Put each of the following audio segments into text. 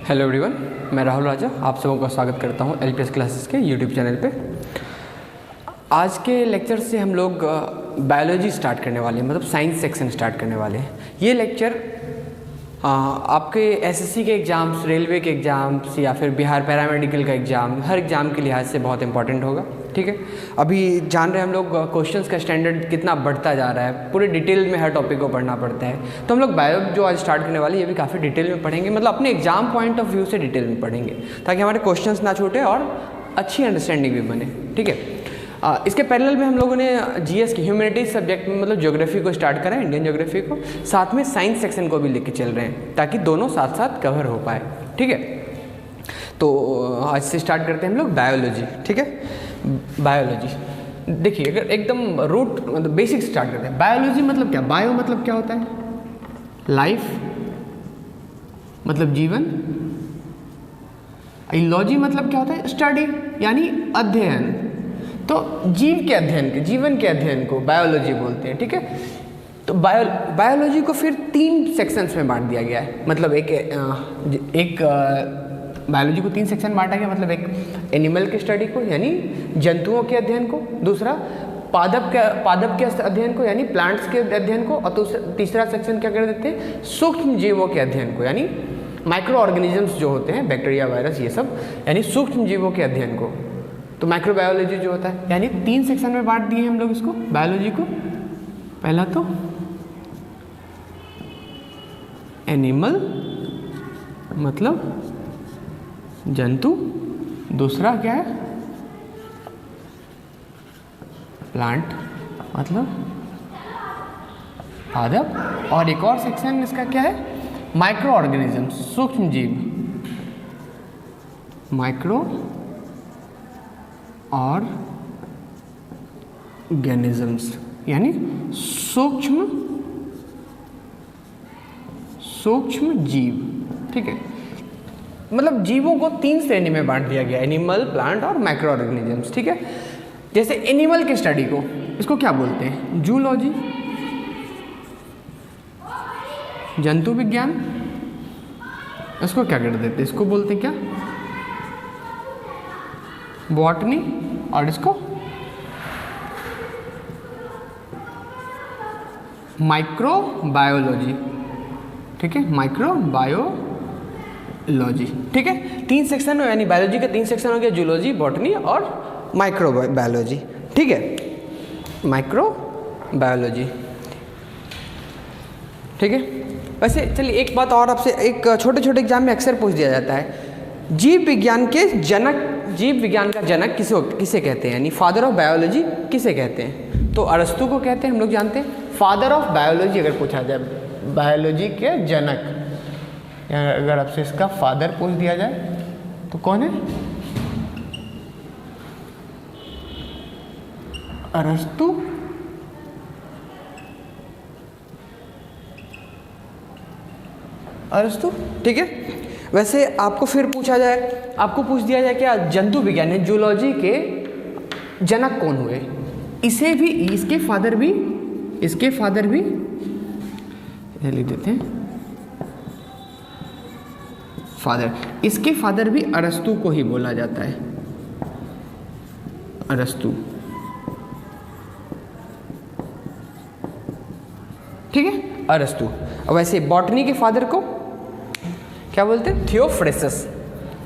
Hello everyone, मैं राहुल राजा आप सबों का स्वागत करता हूं एलपीएस क्लासेस के यूट्यूब चैनल पे। आज के लेक्चर से हम लोग बायोलॉजी स्टार्ट करने वाले हैं, मतलब साइंस सेक्शन स्टार्ट करने वाले हैं। ये लेक्चर आपके एसएससी के एग्ज़ाम्स, रेलवे के एग्ज़ाम्स या फिर बिहार पैरामेडिकल का एग्ज़ाम, हर एग्ज़ाम के लिहाज से बहुत इंपॉर्टेंट होगा। ठीक है, अभी जान रहे हैं हम लोग क्वेश्चंस का स्टैंडर्ड कितना बढ़ता जा रहा है, पूरे डिटेल में हर टॉपिक को पढ़ना पड़ता है। तो हम लोग बायो जो आज स्टार्ट करने वाले ये भी काफ़ी डिटेल में पढ़ेंगे, मतलब अपने एग्जाम पॉइंट ऑफ व्यू से डिटेल में पढ़ेंगे ताकि हमारे क्वेश्चंस ना छूटे और अच्छी अंडरस्टैंडिंग भी बने। ठीक है, इसके पैरेलल में हम लोगों ने जीएस की ह्यूमैनिटीज सब्जेक्ट में मतलब ज्योग्राफी को स्टार्ट करा है, इंडियन ज्योग्राफी को, साथ में साइंस सेक्शन को भी लेके चल रहे हैं ताकि दोनों साथ साथ कवर हो पाए। ठीक है, तो आज से स्टार्ट करते हैं हम लोग बायोलॉजी। ठीक है, बायोलॉजी देखिए, अगर एकदम रूट मतलब बेसिक स्टार्ट करते हैं। बायोलॉजी मतलब क्या? बायो मतलब क्या होता है? लाइफ मतलब जीवन। लॉजी मतलब क्या होता है? स्टडी यानी अध्ययन। तो जीव के अध्ययन के, जीवन के अध्ययन को बायोलॉजी बोलते हैं। ठीक है, तो बायोलॉजी को फिर 3 सेक्शंस में बांट दिया गया है। मतलब एक बायोलॉजी को 3 सेक्शन बांटा गया, मतलब एक एनिमल के स्टडी को यानी जंतुओं के अध्ययन को, दूसरा पादप के अध्ययन को यानी प्लांट्स के अध्ययन को, और तीसरा सेक्शन क्या कर देते हैं? सूक्ष्म जीवों के अध्ययन को यानी माइक्रो ऑर्गेनिजम्स जो होते हैं, बैक्टीरिया, वायरस, ये सब, यानी सूक्ष्म जीवों के अध्ययन को। तो माइक्रोबायोलॉजी जो होता है, यानी 3 सेक्शन में बांट दिए हम लोग इसको, बायोलॉजी को। पहला तो एनिमल मतलब जंतु, दूसरा क्या है? प्लांट मतलब पादप, और एक और सेक्शन इसका क्या है? माइक्रो ऑर्गेनिज्म, सूक्ष्म जीव, माइक्रो ऑर्गेनिजम्स यानी सूक्ष्म जीव। ठीक है, मतलब जीवों को 3 श्रेणी में बांट दिया गया, एनिमल, प्लांट और माइक्रो ऑर्गेनिजम्स। ठीक है, जैसे एनिमल के स्टडी को, इसको क्या बोलते हैं? जूलॉजी, जंतु विज्ञान। इसको क्या कर देते हैं? इसको बोलते हैं क्या? बॉटनी। और इसको माइक्रोबायोलॉजी। ठीक है, माइक्रोबायोलॉजी। ठीक है, 3 सेक्शन हो, यानी बायोलॉजी के 3 सेक्शन हो गया, जूलॉजी, बॉटनी और माइक्रोबायोलॉजी। ठीक है, माइक्रोबायोलॉजी। ठीक है, वैसे चलिए एक बात और आपसे, एक छोटे छोटे एग्जाम में अक्सर पूछ दिया जाता है, जीव विज्ञान का जनक किसे कहते हैं, यानी फादर ऑफ बायोलॉजी किसे कहते हैं? तो अरस्तु को कहते हैं, हम लोग जानते हैं। फादर ऑफ बायोलॉजी अगर पूछा जाए, बायोलॉजी के जनक, अगर आपसे इसका फादर पूछ दिया जाए तो कौन है? अरस्तु। ठीक है, वैसे आपको फिर पूछा जाए, आपको पूछ दिया जाए क्या जंतु विज्ञान है, जूलॉजी के जनक कौन हुए? इसे भी, इसके फादर भी लिख देते हैं फादर, इसके फादर भी अरस्तु को ही बोला जाता है, अरस्तु। ठीक है, अरस्तु। और वैसे बॉटनी के फादर को क्या बोलते हैं?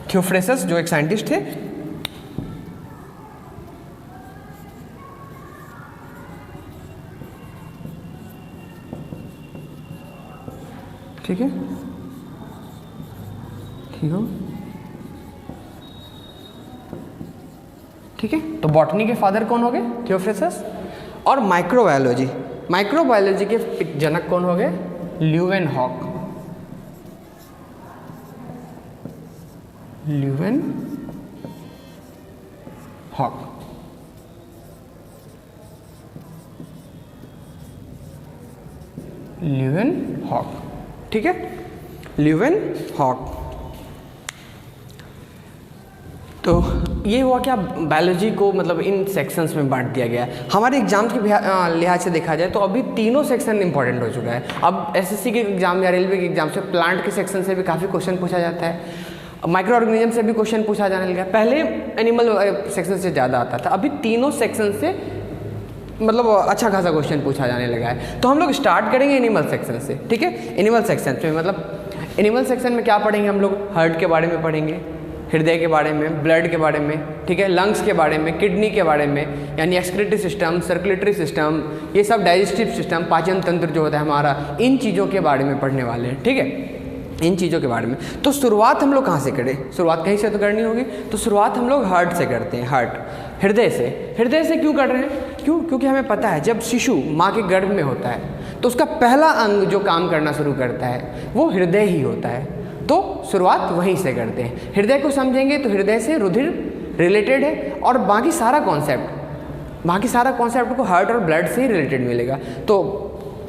थियोफ्रेसस जो एक साइंटिस्ट थे। ठीक है, ठीक है, तो बॉटनी के फादर कौन हो गए? थियोफ्रेसस। और माइक्रोबायोलॉजी के जनक कौन हो गए? ल्यूवेनहॉक। ल्यूवेनहॉक। ठीक है, ल्यूवेनहॉक। तो ये हुआ क्या, बायोलॉजी को मतलब इन सेक्शंस में बांट दिया गया है। हमारे एग्जाम्स के लिहाज से देखा जाए तो अभी तीनों सेक्शन इंपॉर्टेंट हो चुका है। अब एसएससी के एग्जाम या रेलवे के एग्जाम से प्लांट के सेक्शन से भी काफ़ी क्वेश्चन पूछा जाता है। माइक्रो ऑर्गेनिज्म से भी क्वेश्चन पूछा जाने लगा। पहले एनिमल सेक्शन से ज़्यादा आता था, अभी तीनों सेक्शन से मतलब अच्छा खासा क्वेश्चन पूछा जाने लगा है। तो हम लोग स्टार्ट करेंगे एनिमल सेक्शन से, ठीक है। एनिमल सेक्शन में मतलब एनिमल सेक्शन में क्या पढ़ेंगे हम लोग, हार्ट के बारे में पढ़ेंगे, हृदय के बारे में, ब्लड के बारे में, ठीक है, लंग्स के बारे में, किडनी के बारे में, यानी एक्सक्रीटरी सिस्टम, सर्कुलेटरी सिस्टम, ये सब डाइजेस्टिव सिस्टम, पाचन तंत्र जो होता है हमारा, इन चीज़ों के बारे में पढ़ने वाले हैं, ठीक है, इन चीज़ों के बारे में। तो शुरुआत हम लोग कहाँ से करें, शुरुआत कहीं से तो करनी होगी। तो शुरुआत हम लोग हार्ट से करते हैं, हार्ट, हृदय से। हृदय से क्यों कर रहे हैं, क्योंकि हमें पता है जब शिशु माँ के गर्भ में होता है तो उसका पहला अंग जो काम करना शुरू करता है वो हृदय ही होता है। तो शुरुआत वहीं से करते हैं। हृदय को समझेंगे तो हृदय से रुधिर रिलेटेड है, और बाकी सारा कॉन्सेप्ट को हार्ट और ब्लड से ही रिलेटेड मिलेगा। तो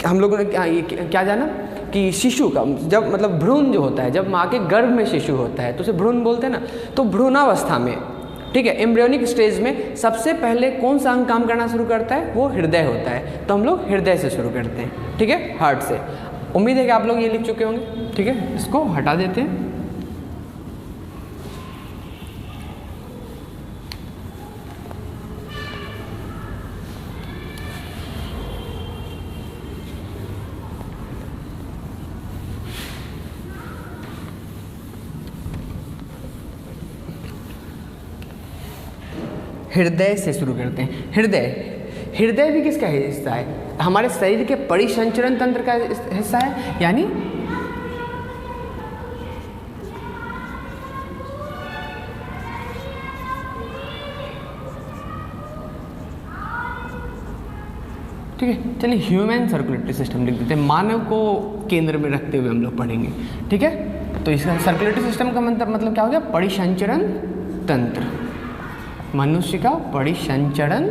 हम लोगों ने क्या जाना कि शिशु का जब मतलब भ्रूण जो होता है, जब माँ के गर्भ में शिशु होता है तो उसे भ्रूण बोलते हैं ना। तो भ्रूणावस्था में, ठीक है, एम्ब्रियोनिक स्टेज में सबसे पहले कौन सा अंग काम करना शुरू करता है, वो हृदय होता है। तो हम लोग हृदय से शुरू करते हैं, ठीक है, हार्ट से। उम्मीद है कि आप लोग ये लिख चुके होंगे, ठीक है। इसको हटा देते हैं। हृदय से शुरू करते हैं। हृदय भी किसका हिस्सा है, हमारे शरीर के परिसंचरण तंत्र का हिस्सा है। यानी ठीक है, चलिए ह्यूमन सर्कुलेटरी सिस्टम लिख देते हैं, मानव को केंद्र में रखते हुए हम लोग पढ़ेंगे, ठीक है। तो इसका सर्कुलेटरी सिस्टम का मतलब क्या हो गया, परिसंचरण तंत्र, मनुष्य का परिसंचरण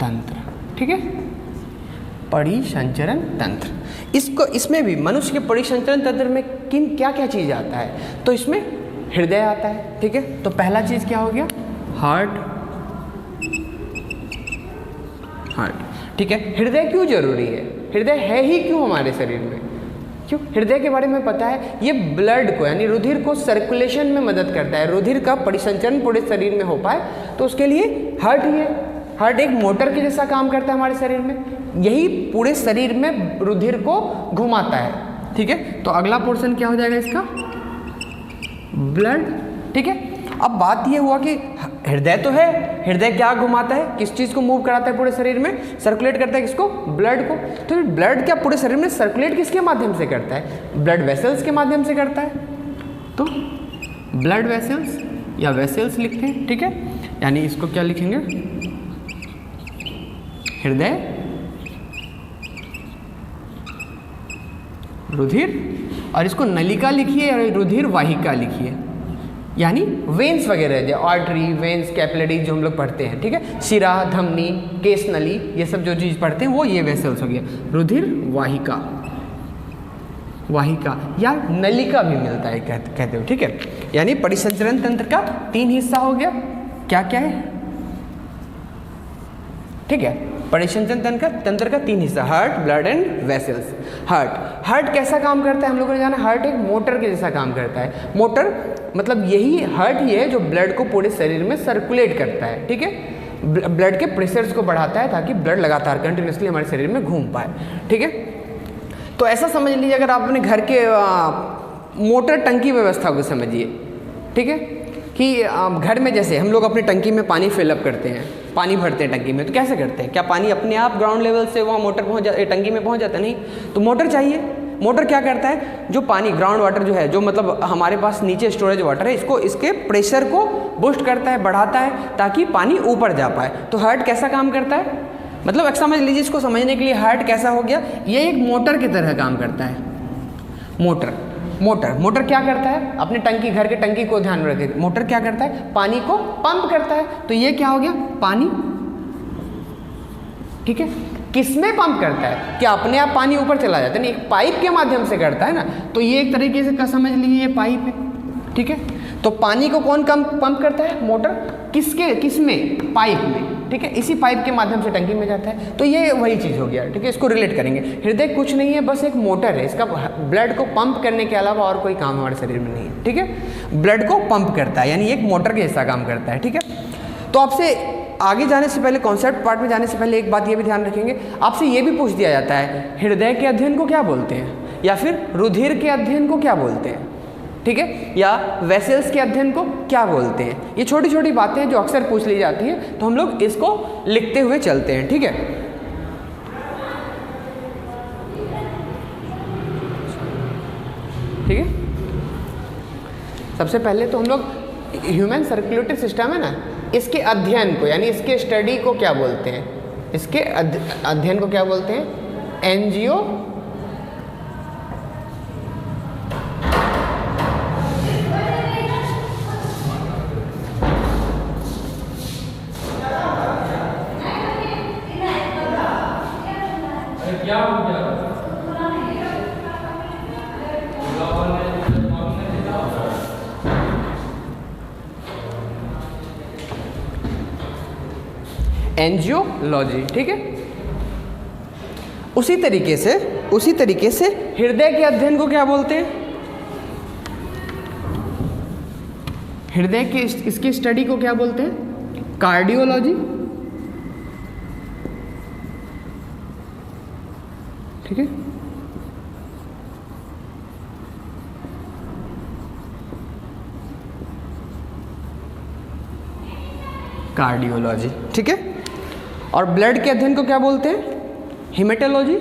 तंत्र, ठीक है, परिसंचरण तंत्र। इसमें भी मनुष्य के परिसंचरण तंत्र में क्या क्या चीज़ आता है, तो इसमें हृदय आता है, ठीक है। तो पहला चीज़ क्या हो गया, हार्ट, ठीक है। हृदय क्यों जरूरी है, हृदय है ही क्यों हमारे शरीर में, क्यों, हृदय के बारे में पता है, ये ब्लड को यानी रुधिर को सर्कुलेशन में मदद करता है, रुधिर का परिसंचरण पूरे शरीर में हो पाए तो उसके लिए हार्ट ही है। हार्ट एक मोटर के जैसा काम करता है हमारे शरीर में, यही पूरे शरीर में रुधिर को घुमाता है, ठीक है। तो अगला पोर्शन क्या हो जाएगा इसका, ब्लड, ठीक है। अब बात ये हुआ कि हृदय तो है, हृदय क्या घुमाता है, किस चीज़ को मूव कराता है पूरे शरीर में, सर्कुलेट करता है किसको, ब्लड को। तो ब्लड क्या पूरे शरीर में सर्कुलेट किसके माध्यम से करता है, ब्लड वेसल्स के माध्यम से करता है। तो ब्लड वेसल्स या वेसल्स लिखते हैं, ठीक है। यानी इसको क्या लिखेंगे, हृदय, रुधिर, और इसको नलिका लिखिए और रुधिर वाहिका लिखिए, यानी वेन्स वगैरह जो आर्टरी, वेन्स, कैपिलरी जो हम लोग पढ़ते हैं, ठीक है, शिरा, धमनी, केस नली, ये सब जो चीज़ पढ़ते हैं वो ये वेसल्स हो गया। रुधिर वाहिका या नलिका भी मिलता है कहते हो, ठीक है। यानी परिसंचरण तंत्र का 3 हिस्सा हो गया, क्या क्या है, ठीक है। परिसंचरण तंत्र का 3 हिस्सा, heart, blood and vessels. Heart कैसा काम करता है हम लोगों ने जाना, हार्ट एक मोटर के जैसा काम करता है। मोटर मतलब यही हार्ट ही है जो ब्लड को पूरे शरीर में सर्कुलेट करता है, ठीक है, ब्लड के प्रेशर्स को बढ़ाता है ताकि ब्लड लगातार कंटिन्यूसली हमारे शरीर में घूम पाए, ठीक है। तो ऐसा समझ लीजिए, अगर आप अपने घर के मोटर टंकी व्यवस्था को समझिए, ठीक है, कि घर में जैसे हम लोग अपनी टंकी में पानी फिलअप करते हैं, पानी भरते हैं टंकी में, तो कैसे करते हैं, क्या पानी अपने आप ग्राउंड लेवल से वहाँ मोटर टंकी में पहुँच जाता है, नहीं, तो मोटर चाहिए। मोटर क्या करता है, जो पानी ग्राउंड वाटर जो है, जो मतलब हमारे पास नीचे स्टोरेज वाटर है, इसके प्रेशर को बूस्ट करता है, बढ़ाता है ताकि पानी ऊपर जा पाए। तो हार्ट कैसा काम करता है, मतलब समझ लीजिए, इसको समझने के लिए हार्ट कैसा हो गया, ये एक मोटर की तरह काम करता है। मोटर क्या करता है, अपने टंकी, घर के टंकी को ध्यान में रखें, मोटर क्या करता है, पानी को पंप करता है। तो ये क्या हो गया, पानी, ठीक है। किसमें पंप करता है, क्या अपने आप पानी ऊपर चला जाता है, नहीं, एक पाइप के माध्यम से करता है ना। तो ये एक तरीके से क्या समझ लीजिए, ये पाइप है, ठीक है। तो पानी को कौन पंप करता है, मोटर, किसमें, पाइप में, ठीक है, इसी पाइप के माध्यम से टंकी में जाता है। तो ये वही चीज़ हो गया, ठीक है, इसको रिलेट करेंगे। हृदय कुछ नहीं है, बस एक मोटर है, इसका ब्लड को पंप करने के अलावा और कोई काम हमारे शरीर में नहीं है, ठीक है। ब्लड को पंप करता है, यानी एक मोटर के जैसा काम करता है, ठीक है। तो आपसे आगे जाने से पहले, कॉन्सेप्ट पार्ट में जाने से पहले एक बात ये भी ध्यान रखेंगे, आपसे ये भी पूछ दिया जाता है हृदय के अध्ययन को क्या बोलते हैं, या फिर रुधिर के अध्ययन को क्या बोलते हैं, ठीक है, या वेसल्स के अध्ययन को क्या बोलते हैं। ये छोटी छोटी बातें हैं जो अक्सर पूछ ली जाती हैं, तो हम लोग इसको लिखते हुए चलते हैं, ठीक है। ठीक है, सबसे पहले तो हम लोग ह्यूमन सर्कुलेटरी सिस्टम है ना, इसके अध्ययन को यानी इसके स्टडी को क्या बोलते हैं, इसके अध्ययन को क्या बोलते हैं, एंजियो एंजियोलॉजी, ठीक है। उसी तरीके से हृदय के अध्ययन को क्या बोलते हैं, हृदय के इसकी स्टडी को क्या बोलते हैं, कार्डियोलॉजी, ठीक है। कार्डियोलॉजी, ठीक है। और ब्लड के अध्ययन को क्या बोलते हैं, हेमेटोलॉजी।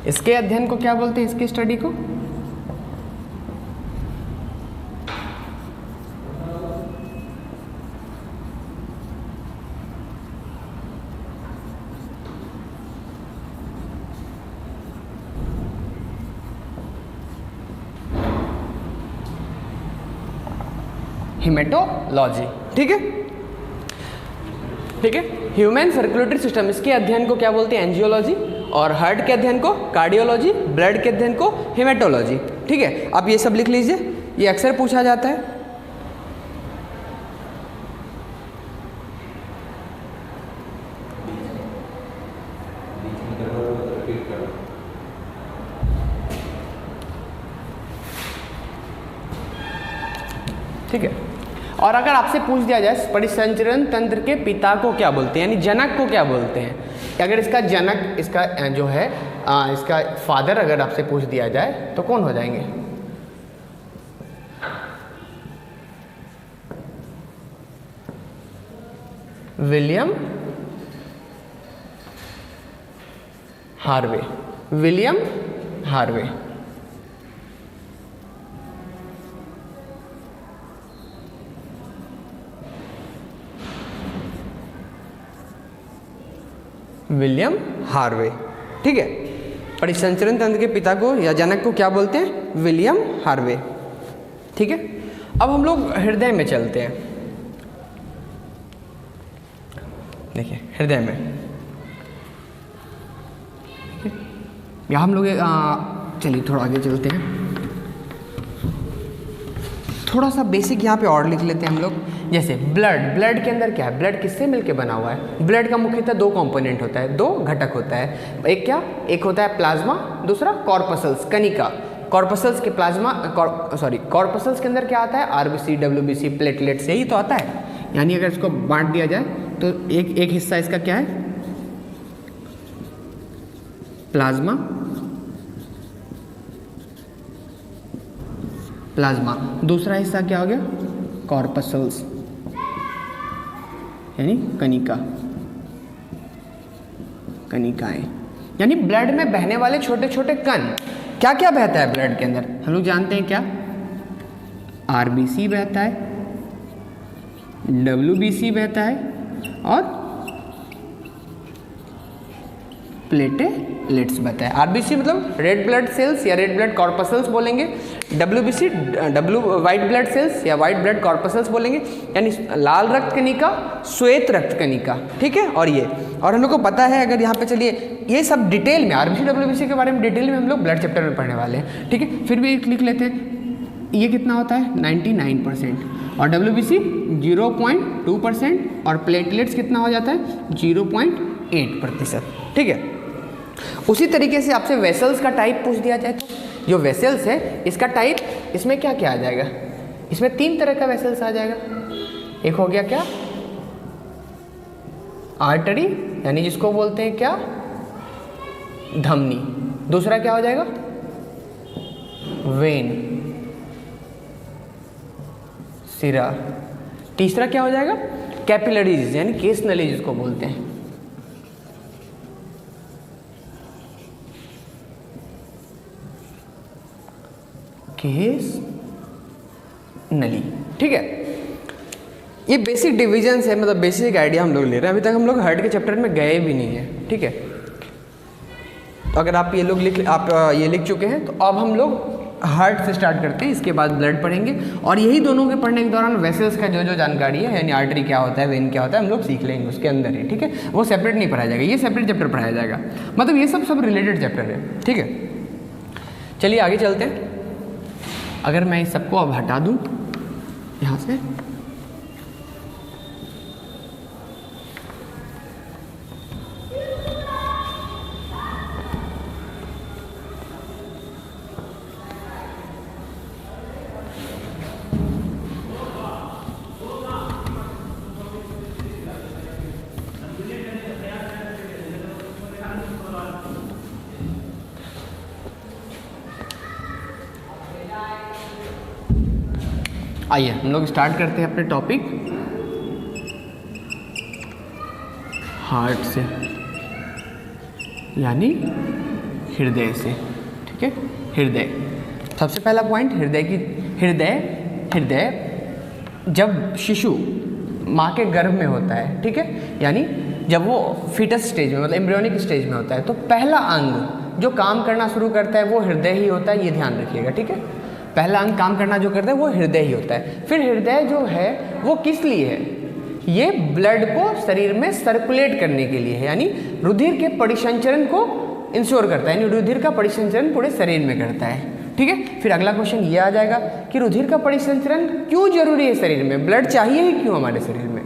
इसके अध्ययन को क्या बोलते हैं, इसकी स्टडी को हेमेटोलॉजी, ठीक है, ठीक है। ह्यूमन सर्कुलेटरी सिस्टम, इसके अध्ययन को क्या बोलते हैं, एंजियोलॉजी, और हार्ट के अध्ययन को कार्डियोलॉजी, ब्लड के अध्ययन को हेमेटोलॉजी, ठीक है। आप ये सब लिख लीजिए, ये अक्सर पूछा जाता है। ठीक है। और अगर आपसे पूछ दिया जाए परिसंचरण तंत्र के पिता को क्या बोलते हैं, यानी जनक को क्या बोलते हैं, अगर इसका जनक, इसका जो है इसका फादर अगर आपसे पूछ दिया जाए तो कौन हो जाएंगे, William Harvey, William Harvey. William Harvey, ठीक है। परिसंचरण तंत्र के पिता को या जनक को क्या बोलते हैं, विलियम हार्वे, ठीक है। अब हम लोग हृदय में चलते हैं। देखिए हृदय में, ठीक है, यहाँ हम लोग चलिए थोड़ा आगे चलते हैं, थोड़ा सा बेसिक यहाँ पे और लिख लेते हैं हम लोग। जैसे ब्लड के अंदर क्या है, ब्लड किससे मिलके बना हुआ है, ब्लड का मुख्यतः दो कंपोनेंट होता है, दो घटक होता है। एक होता है प्लाज्मा, दूसरा कॉर्पसल्स, कनिका। कॉर्पसल्स के कॉर्पसल्स के अंदर क्या आता है, आरबीसी, डब्ल्यूबीसी, प्लेटलेट्स, यही तो आता है। यानी अगर इसको बांट दिया जाए तो एक हिस्सा इसका क्या है, प्लाज्मा, दूसरा हिस्सा क्या हो गया, कॉर्पसल्स यानी कनिकाएं। यानी ब्लड में बहने वाले छोटे छोटे कण, क्या क्या बहता है ब्लड के अंदर, हम लोग जानते हैं क्या, आरबीसी बहता है, डब्ल्यूबीसी बहता है और प्लेटलेट्स बहता है। आरबीसी मतलब रेड ब्लड सेल्स या रेड ब्लड कॉर्पसल्स बोलेंगे, डब्ल्यूबीसी वाइट ब्लड सेल्स या वाइट ब्लड कॉर्पसल्स बोलेंगे, यानी लाल रक्त कणिका, श्वेत रक्त कणिका, ठीक है। और हम लोग को पता है, अगर यहाँ पे चलिए ये सब डिटेल में आरबीसी डब्ल्यूबीसी के बारे में डिटेल में हम लोग ब्लड चैप्टर में पढ़ने वाले हैं, ठीक है। फिर भी लिख लेते हैं, ये कितना होता है 99%, और WBC 0.2% और प्लेटलेट्स कितना हो जाता है 0.8%। ठीक है। उसी तरीके से आपसे वेसल्स का टाइप पूछ दिया जाए तो जो वेसल्स है इसका टाइप, इसमें क्या क्या आ जाएगा, इसमें 3 तरह का वेसल्स आ जाएगा। एक हो गया क्या, आर्टरी यानी जिसको बोलते हैं क्या, धमनी। दूसरा क्या हो जाएगा, वेन, सिरा। तीसरा क्या हो जाएगा, कैपिलरीज यानी केस नली जिसको बोलते हैं। केस नली। ठीक है, ये बेसिक डिविजन्स है, मतलब बेसिक आइडिया हम लोग ले रहे हैं। अभी तक हम लोग हार्ट के चैप्टर में गए भी नहीं है। ठीक है, तो अगर आप ये लिख चुके हैं तो अब हम लोग हार्ट से स्टार्ट करते हैं, इसके बाद ब्लड पढ़ेंगे और यही दोनों के पढ़ने के दौरान वेसल्स का जो जानकारी है यानी आर्टरी क्या होता है, वेन क्या होता है, हम लोग सीख लेंगे उसके अंदर ही। ठीक है, वो सेपरेट नहीं पढ़ाया जाएगा, ये सेपरेट चैप्टर पढ़ाया जाएगा। मतलब ये सब रिलेटेड चैप्टर है। ठीक है, चलिए आगे चलते हैं। अगर मैं इस सबको अब हटा दूँ यहाँ से, आइए हम लोग स्टार्ट करते हैं अपने टॉपिक हार्ट से यानी हृदय से। ठीक है, हृदय सबसे पहला पॉइंट, हृदय जब शिशु माँ के गर्भ में होता है, ठीक है, यानी जब वो फीटस स्टेज में मतलब एम्ब्रियोनिक स्टेज में होता है, तो पहला अंग जो काम करना शुरू करता है वो हृदय ही होता है, ये ध्यान रखिएगा। ठीक है, पहला अंग काम करना जो करता है वो हृदय ही होता है। फिर हृदय जो है वो किस लिए है, ये ब्लड को शरीर में सर्कुलेट करने के लिए है, यानी रुधिर के परिसंचरण को इंश्योर करता है, यानी रुधिर का परिसंचरण पूरे शरीर में करता है। ठीक है, फिर अगला क्वेश्चन ये आ जाएगा कि रुधिर का परिसंचरण क्यों जरूरी है शरीर में, ब्लड चाहिए ही क्यों हमारे शरीर में,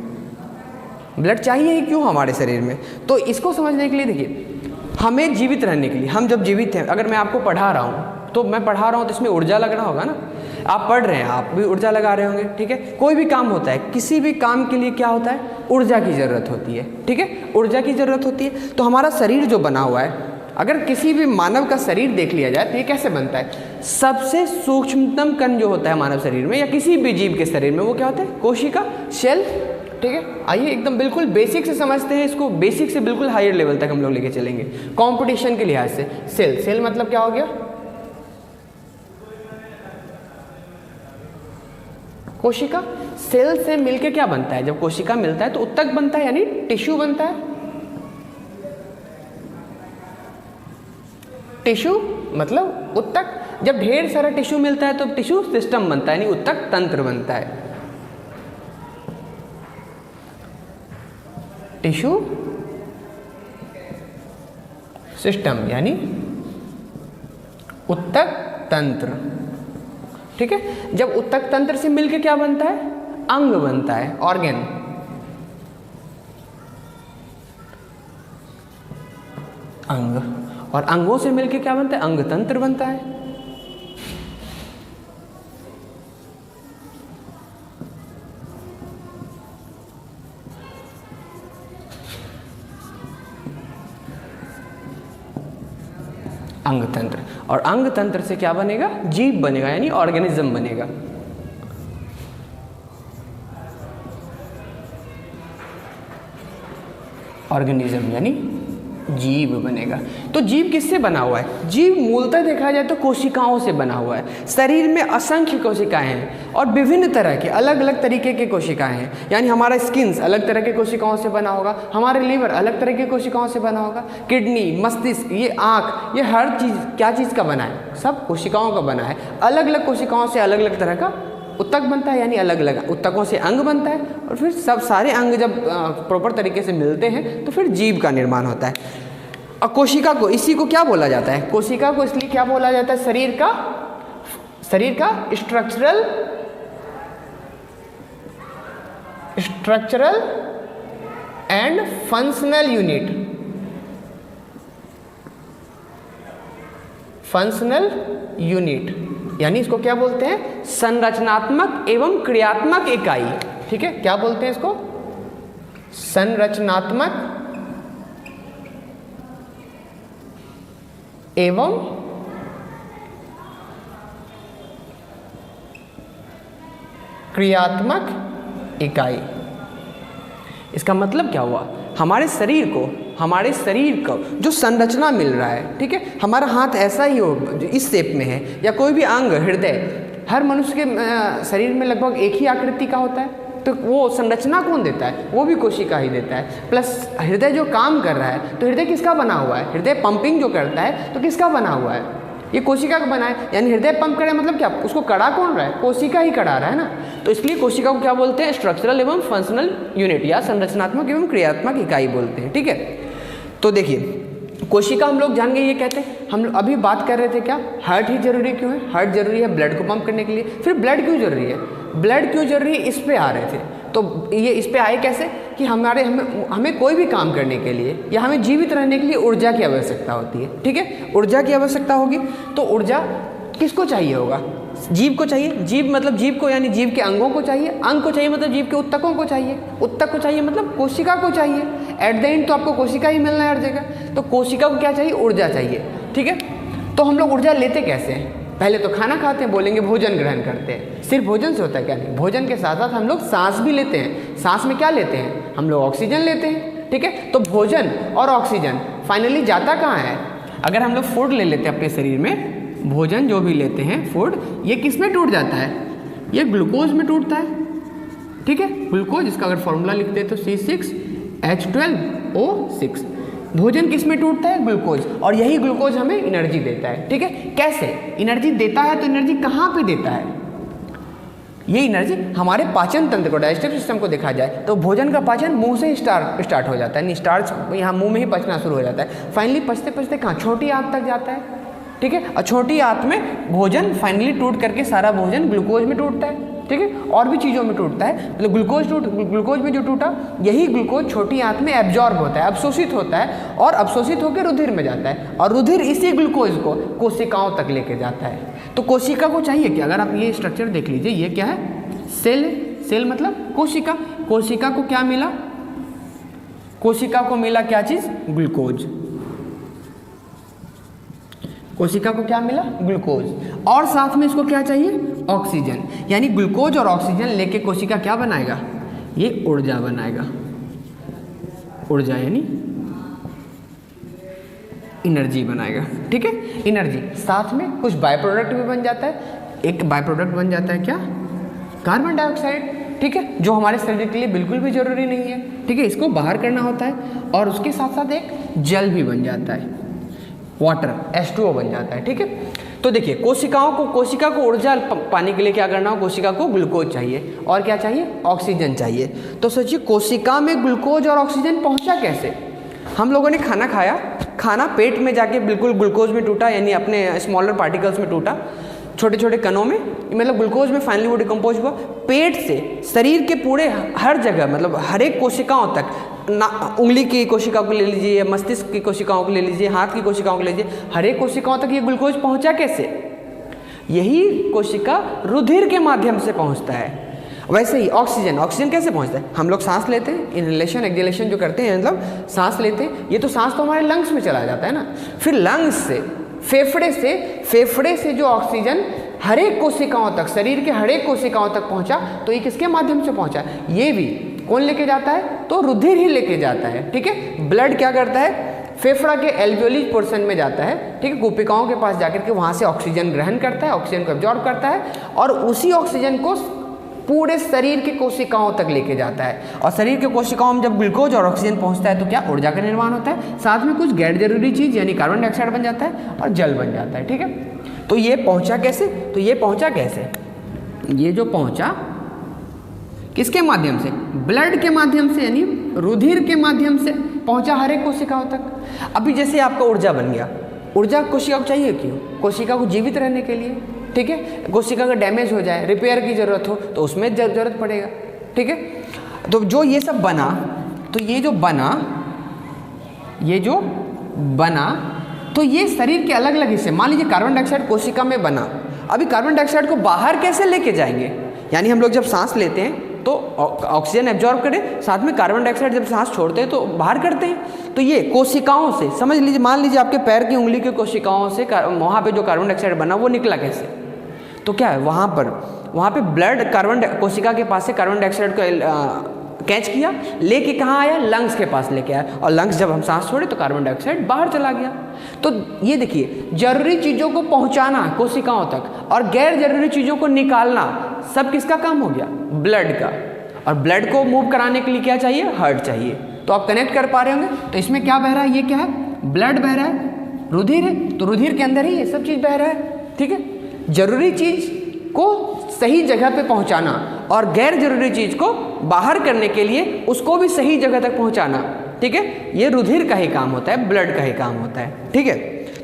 ब्लड चाहिए ही क्यों हमारे शरीर में। तो इसको समझने के लिए देखिए, हमें जीवित रहने के लिए, हम जब जीवित हैं, अगर मैं आपको पढ़ा रहा हूँ तो मैं पढ़ा रहा हूँ तो इसमें ऊर्जा लगना होगा ना, आप पढ़ रहे हैं आप भी ऊर्जा लगा रहे होंगे। ठीक है, कोई भी काम होता है, किसी भी काम के लिए क्या होता है, ऊर्जा की ज़रूरत होती है। ठीक है, ऊर्जा की ज़रूरत होती है। तो हमारा शरीर जो बना हुआ है, अगर किसी भी मानव का शरीर देख लिया जाए तो ये कैसे बनता है, सबसे सूक्ष्मतम कण जो होता है मानव शरीर में या किसी भी जीव के शरीर में वो क्या होता है, कोशिका, सेल। ठीक है, आइए एकदम बिल्कुल बेसिक से समझते हैं इसको, बेसिक से बिल्कुल हायर लेवल तक हम लोग लेके चलेंगे कंपटीशन के लिहाज से। सेल मतलब क्या हो गया, कोशिका। सेल से मिलके क्या बनता है, जब कोशिका मिलता है तो उत्तक बनता है यानी टिश्यू बनता है। टिश्यू मतलब उत्तक। जब ढेर सारा टिश्यू मिलता है तो टिश्यू सिस्टम बनता है यानी उत्तक तंत्र बनता है। टिश्यू सिस्टम यानी उत्तक तंत्र। ठीक है, जब उत्तक तंत्र से मिलके क्या बनता है, अंग बनता है, ऑर्गन। अंग, और अंगों से मिलके क्या बनता है, अंग तंत्र बनता है। अंग तंत्र, और अंग तंत्र से क्या बनेगा, जीव बनेगा यानी ऑर्गेनिज्म बनेगा। ऑर्गेनिज्म यानी जीव बनेगा। तो जीव किससे बना हुआ है, जीव मूलतः देखा जाए तो कोशिकाओं से बना हुआ है। शरीर में असंख्य कोशिकाएं हैं और विभिन्न तरह के अलग अलग तरीके के कोशिकाएं हैं, यानी हमारा स्किन्स अलग तरह के कोशिकाओं से बना होगा, हमारे लीवर अलग तरह के कोशिकाओं से बना होगा, किडनी, मस्तिष्क, ये आँख, ये हर चीज़ क्या चीज़ का बना है, सब कोशिकाओं का बना है। अलग अलग कोशिकाओं से अलग अलग तरह का उत्तक बनता है, यानी अलग अलग उत्तकों से अंग बनता है, और फिर सब सारे अंग जब प्रॉपर तरीके से मिलते हैं तो फिर जीव का निर्माण होता है। और कोशिका को, इसी को क्या बोला जाता है, कोशिका को इसलिए क्या बोला जाता है, शरीर का structural structural and functional unit, functional unit यानी इसको क्या बोलते हैं, संरचनात्मक एवं क्रियात्मक इकाई। ठीक है, क्या बोलते हैं इसको, संरचनात्मक एवं क्रियात्मक इकाई। इसका मतलब क्या हुआ, हमारे शरीर को जो संरचना मिल रहा है, ठीक है, हमारा हाथ ऐसा ही हो इस शेप में है, या कोई भी अंग, हृदय, हर मनुष्य के शरीर में लगभग एक ही आकृति का होता है, तो वो संरचना कौन देता है, वो भी कोशिका ही देता है। प्लस हृदय जो काम कर रहा है, तो हृदय किसका बना हुआ है, हृदय पंपिंग जो करता है तो किसका बना हुआ है, ये कोशिका का बना है। यानी हृदय पंप करे मतलब क्या, उसको कड़ा कौन रहा है, कोशिका ही कड़ा रहा है ना। तो इसलिए कोशिका को क्या बोलते हैं, स्ट्रक्चरल एवं फंक्शनल यूनिट या संरचनात्मक एवं क्रियात्मक इकाई बोलते हैं। ठीक है, तो देखिए कोशिका हम लोग जान गए, ये कहते हैं। हम लोग अभी बात कर रहे थे क्या, हार्ट ही जरूरी क्यों है, हार्ट जरूरी है ब्लड को पंप करने के लिए। फिर ब्लड क्यों जरूरी है, ब्लड क्यों जरूरी है, इस पे आ रहे थे। तो ये इस पे आए कैसे कि हमें कोई भी काम करने के लिए या हमें जीवित रहने के लिए ऊर्जा की आवश्यकता होती है। ठीक है, ऊर्जा की आवश्यकता होगी, तो ऊर्जा किसको चाहिए होगा, जीव को चाहिए। जीव मतलब जीव को, यानी जीव के अंगों को चाहिए। अंग को चाहिए मतलब जीव के उत्तकों को चाहिए। उत्तक को चाहिए मतलब कोशिका को चाहिए। एट द एंड तो आपको कोशिका ही मिलना है हर जगह। तो कोशिका को क्या चाहिए, ऊर्जा चाहिए। ठीक है, तो हम लोग ऊर्जा लेते कैसे हैं, पहले तो खाना खाते हैं, बोलेंगे भोजन ग्रहण करते हैं। सिर्फ भोजन से होता है क्या, नहीं, भोजन के साथ साथ हम लोग सांस भी लेते हैं। सांस में क्या लेते हैं, हम लोग ऑक्सीजन लेते हैं। ठीक है, तो भोजन और ऑक्सीजन फाइनली जाता कहाँ है, अगर हम लोग फूड ले लेते हैं अपने शरीर में, भोजन जो भी लेते हैं फूड, ये किस में टूट जाता है, ये ग्लूकोज में टूटता है। ठीक है, ग्लूकोज, इसका अगर फॉर्मूला लिखते हैं तो C6H12O6। भोजन किस में टूटता है, ग्लूकोज, और यही ग्लूकोज हमें एनर्जी देता है। ठीक है, कैसे एनर्जी देता है, तो एनर्जी कहाँ पे देता है, ये एनर्जी हमारे पाचन तंत्र को, डाइजेस्टिव सिस्टम को देखा जाए तो भोजन का पाचन मुंह से ही स्टार्ट हो जाता है। स्टार्च यहाँ मुंह में ही पचना शुरू हो जाता है। फाइनली पचते पचते कहाँ, छोटी आंत तक जाता है। ठीक है, और छोटी आंत में भोजन फाइनली टूट करके सारा भोजन ग्लूकोज में टूटता है। ठीक है, और भी चीज़ों में टूटता है, मतलब ग्लूकोज में जो टूटा, यही ग्लूकोज छोटी आंत में एब्जॉर्ब होता है, अवशोषित होता है, और अवशोषित होकर रुधिर में जाता है, और रुधिर इसी ग्लूकोज को कोशिकाओं तक लेके जाता है। तो कोशिका को चाहिए क्या, अगर आप ये स्ट्रक्चर देख लीजिए, ये क्या है, सेल है। सेल मतलब कोशिका। कोशिका को क्या मिला, कोशिका को मिला क्या चीज़, ग्लूकोज। कोशिका को क्या मिला, ग्लूकोज, और साथ में इसको क्या चाहिए, ऑक्सीजन। यानी ग्लूकोज और ऑक्सीजन लेके कोशिका क्या बनाएगा, ये ऊर्जा बनाएगा। ऊर्जा यानी एनर्जी बनाएगा। ठीक है, एनर्जी, साथ में कुछ बाय प्रोडक्ट भी बन जाता है। एक बाय प्रोडक्ट बन जाता है क्या, कार्बन डाइऑक्साइड। ठीक है, जो हमारे शरीर के लिए बिल्कुल भी जरूरी नहीं है। ठीक है, इसको बाहर करना होता है, और उसके साथ साथ एक जल भी बन जाता है, वाटर, H2O बन जाता है। ठीक है, तो देखिए कोशिका को ऊर्जा पाने के लिए क्या करना हो, कोशिका को ग्लूकोज चाहिए, और क्या चाहिए, ऑक्सीजन चाहिए। तो सोचिए कोशिका में ग्लूकोज और ऑक्सीजन पहुंचा कैसे। हम लोगों ने खाना खाया, खाना पेट में जाके बिल्कुल ग्लूकोज में टूटा, यानी अपने स्मॉलर पार्टिकल्स में टूटा, छोटे छोटे कणों में, मतलब ग्लूकोज में फाइनली वो डिकम्पोज हुआ। पेट से शरीर के पूरे हर जगह, मतलब हर एक कोशिकाओं तक, उंगली की कोशिकाओं को ले लीजिए, मस्तिष्क की कोशिकाओं को ले लीजिए, हाथ की कोशिकाओं को ले लीजिए, हर एक कोशिकाओं तक ये ग्लूकोज पहुंचा कैसे, यही कोशिका रुधिर के माध्यम से पहुंचता है। वैसे ही ऑक्सीजन कैसे पहुंचता है, हम लोग सांस लेते हैं, इनहेलेशन एक्सहेलेशन जो करते हैं, मतलब सांस लेते हैं, ये तो सांस तो हमारे लंग्स में चला जाता है ना। फिर लंग्स से फेफड़े से जो ऑक्सीजन हर एक कोशिकाओं तक, शरीर के हर एक कोशिकाओं तक पहुंचा, तो ये किसके माध्यम से पहुंचा, ये भी कौन लेके जाता है, तो रुधिर ही लेके जाता है। ठीक है, ब्लड क्या करता है, फेफड़ा के एल्वियोली पोर्शन में जाता है। ठीक है, कुपिकाओं के पास जाकर के वहाँ से ऑक्सीजन ग्रहण करता है, ऑक्सीजन को एब्जॉर्ब करता है, और उसी ऑक्सीजन को पूरे शरीर की कोशिकाओं तक लेके जाता है। और शरीर के कोशिकाओं में जब ग्लूकोज और ऑक्सीजन पहुंचता है तो क्या, ऊर्जा का निर्माण होता है, साथ में कुछ गैर जरूरी चीज़ यानी कार्बन डाइऑक्साइड बन जाता है, और जल बन जाता है। ठीक है, तो ये पहुंचा कैसे, तो ये पहुंचा कैसे, ये जो पहुंचा किसके माध्यम से, ब्लड के माध्यम से, यानी रुधिर के माध्यम से पहुंचा हर एक कोशिकाओं तक। अभी जैसे आपका ऊर्जा बन गया, ऊर्जा कोशिका को चाहिए क्यों, कोशिका को जीवित रहने के लिए। ठीक है, कोशिका का डैमेज हो जाए, रिपेयर की जरूरत हो तो उसमें जरूरत पड़ेगा। ठीक है, तो जो ये सब बना, तो ये जो बना तो ये शरीर के अलग अलग हिस्से, मान लीजिए कार्बन डाइऑक्साइड कोशिका में बना, अभी कार्बन डाइऑक्साइड को बाहर कैसे लेके जाएंगे? यानी हम लोग जब सांस लेते हैं तो ऑक्सीजन एब्जॉर्ब करें, साथ में कार्बन डाइऑक्साइड जब सांस छोड़ते हैं तो बाहर करते हैं। तो ये कोशिकाओं से, समझ लीजिए, मान लीजिए आपके पैर की उंगली की कोशिकाओं से वहाँ पे जो कार्बन डाइऑक्साइड बना वो निकला कैसे? तो क्या है, वहाँ पे ब्लड कार्बन कोशिका के पास से कार्बन डाइऑक्साइड को कैच किया, लेके कहाँ आया? लंग्स के पास लेके आया, और लंग्स जब हम सांस छोड़े तो कार्बन डाइऑक्साइड बाहर चला गया। तो ये देखिए, जरूरी चीज़ों को पहुँचाना कोशिकाओं तक और गैर जरूरी चीज़ों को निकालना, सब किसका काम हो गया? ब्लड का। और ब्लड को मूव कराने के लिए क्या चाहिए? हार्ट चाहिए। तो आप कनेक्ट कर पा रहे होंगे। तो इसमें क्या बह रहा है? ये क्या है? ब्लड बह रहा है, रुधिर है, तो रुधिर के अंदर ही ये सब चीज़ बह रहा है। ठीक है, जरूरी चीज़ को सही जगह पे पहुंचाना और गैर जरूरी चीज़ को बाहर करने के लिए उसको भी सही जगह तक पहुंचाना। ठीक है, ये रुधिर का ही काम होता है, ब्लड का ही काम होता है। ठीक है,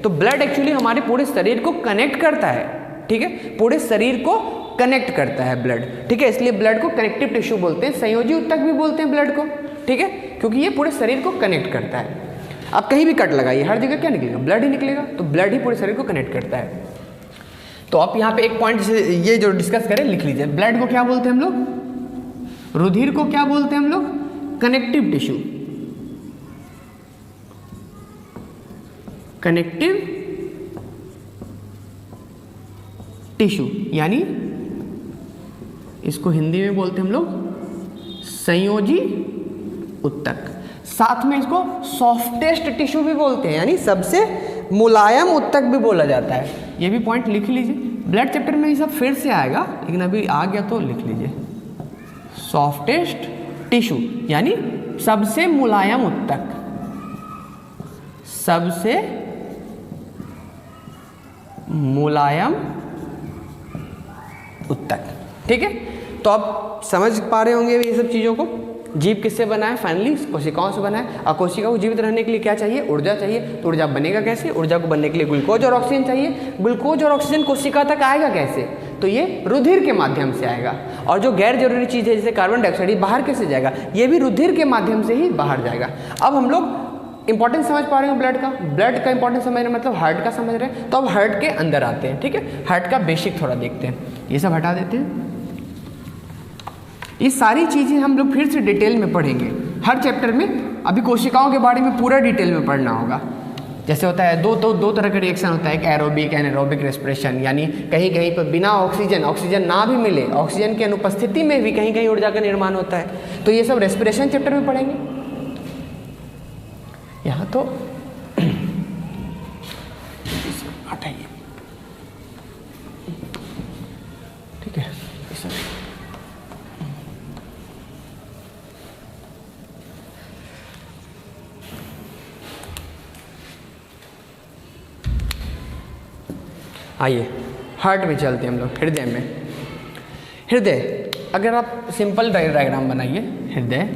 तो ब्लड एक्चुअली हमारे पूरे शरीर को कनेक्ट करता है। ठीक है, पूरे शरीर को कनेक्ट करता है ब्लड। ठीक है, इसलिए ब्लड को कनेक्टिव टिश्यू बोलते हैं, संयोजी ऊतक भी बोलते हैं ब्लड को। ठीक है, क्योंकि ये पूरे शरीर को कनेक्ट करता है। आप कहीं भी कट लगाइए, हर जगह क्या निकलेगा? ब्लड ही निकलेगा। तो ब्लड ही पूरे शरीर को कनेक्ट करता है। तो आप यहाँ पे एक पॉइंट ये जो डिस्कस करें लिख लीजिए। ब्लड को क्या बोलते हैं हम लोग? रुधिर को क्या बोलते हैं हम लोग? Connective tissue. कनेक्टिव टिश्यू यानी इसको हिंदी में बोलते हैं हम लोग संयोजी ऊतक। साथ में इसको सॉफ्टेस्ट टिश्यू भी बोलते हैं, यानी सबसे मुलायम ऊतक भी बोला जाता है। ये भी पॉइंट लिख लीजिए। ब्लड चैप्टर में ये सब फिर से आएगा, लेकिन अभी आ गया तो लिख लीजिए। सॉफ्टेस्ट टिश्यू यानी सबसे मुलायम ऊतक, सबसे मुलायम ऊतक। ठीक है, तो आप समझ पा रहे होंगे ये सब चीज़ों को। जीव किससे बना है? फाइनली कोशिकाओं से बना है। और कोशिका को जीवित रहने के लिए क्या चाहिए? ऊर्जा चाहिए। तो ऊर्जा बनेगा कैसे? ऊर्जा को बनने के लिए ग्लूकोज और ऑक्सीजन चाहिए। ग्लूकोज और ऑक्सीजन कोशिका तक आएगा कैसे? तो ये रुधिर के माध्यम से आएगा। और जो गैर जरूरी चीज़ है जैसे कार्बन डाइऑक्साइड, बाहर कैसे जाएगा? ये भी रुधिर के माध्यम से ही बाहर जाएगा। अब हम लोग इंपॉर्टेंस समझ पा रहे हैं ब्लड का। ब्लड का इंपॉर्टेंस समझ रहे हैं, मतलब हार्ट का समझ रहे हैं। तो अब हार्ट के अंदर आते हैं। ठीक है, हार्ट का बेसिक थोड़ा देखते हैं। ये सब हटा देते हैं। ये सारी चीज़ें हम लोग फिर से डिटेल में पढ़ेंगे हर चैप्टर में। अभी कोशिकाओं के बारे में पूरा डिटेल में पढ़ना होगा। जैसे होता है दो तरह का रिएक्शन होता है, एक एरोबिक एनारोबिक रेस्पिरेशन, यानी कहीं कहीं पर बिना ऑक्सीजन ना भी मिले, ऑक्सीजन की अनुपस्थिति में भी कहीं कहीं ऊर्जा का निर्माण होता है। तो ये सब रेस्पिरेशन चैप्टर में पढ़ेंगे। यहाँ तो हटाइए। ठीक है, आइए हार्ट में चलते हैं हम लोग, हृदय में। हृदय, अगर आप सिंपल डायग्राम बनाइए, हृदय,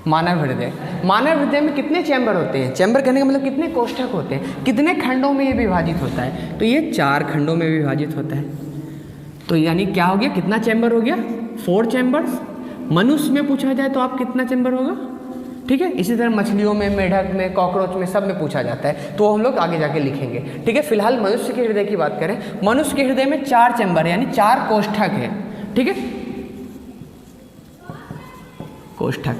मानव हृदय। मानव हृदय में कितने चैम्बर होते हैं? चैम्बर कहने का मतलब कितने कोष्ठक होते हैं, कितने खंडों में ये विभाजित होता है? तो ये 4 खंडों में विभाजित होता है। तो यानी क्या हो गया? कितना चैम्बर हो गया? 4 चैम्बर्स। मनुष्य में पूछा जाए तो आप कितना चैम्बर होगा? ठीक है, इसी तरह मछलियों में, मेढक में, कॉकरोच में, सब में पूछा जाता है। तो हम लोग आगे जाके लिखेंगे। ठीक है, फिलहाल मनुष्य के हृदय की बात करें। मनुष्य के हृदय में 4 चैम्बर है, यानी 4 कोष्ठक है। ठीक है, कोष्ठक